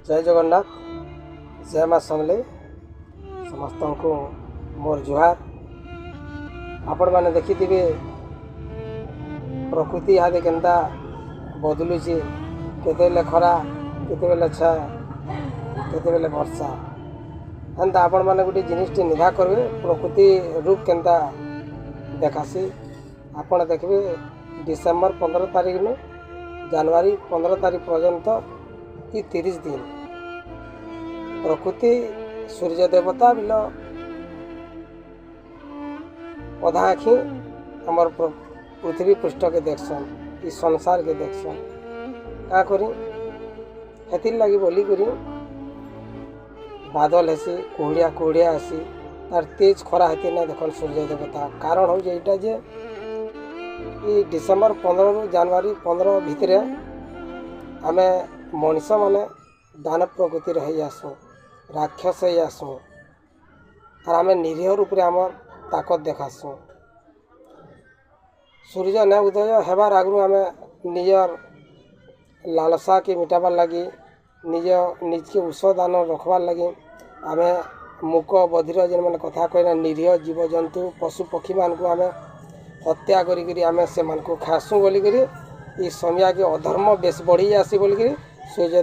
जय जगन्नाथ जय माँ समले समस्त को मोर जुहार। आपण मैंने देखिथिबे प्रकृति इहादे केन्ता बदलुचे, केतेबेले खरा केतेबेले छाया केतेबेले वर्षा। एंता आपण मैंने गोटे जिनिसटी निभा करबे प्रकृति रूप केन्ता देखासी। आपण देखबे डिसेम्बर 15 तारीख नु जनवरी 15 तारीख पर्यंत ये 30 दिन प्रकृति सूर्य देवता बिल अधा आखि आमर पृथ्वी पृष्ठ के देखसन, इस संसार के देखसन। क्या करी हेतिर लगी बोली करी बादल हेसी कुहुड़िया कुहुड़िया हेसी तार तेज खरा हेती ना देखन सूर्य देवता। कारण हो जेटा जे डिसेम्बर 15 रु जनवरी 15 भितर आमे मनीष माने दानव प्रकृति रही आसू, राक्षस ही आसू और आम निरीह रूप से आम ताकत देखासू। सूर्य न उदय हेबार आगु आम निजर लालसा के मिटाबार लगी निज के ଔଷधान रखबार लगी आम मूक बधिर जेन मैंने कथा कहना निरीह जीव जंतु पशु पक्षी मान को आम हत्या करी आम से खासू बोलिक समय के अधर्म बेस बढ़ी आसी बोलिक सूर्य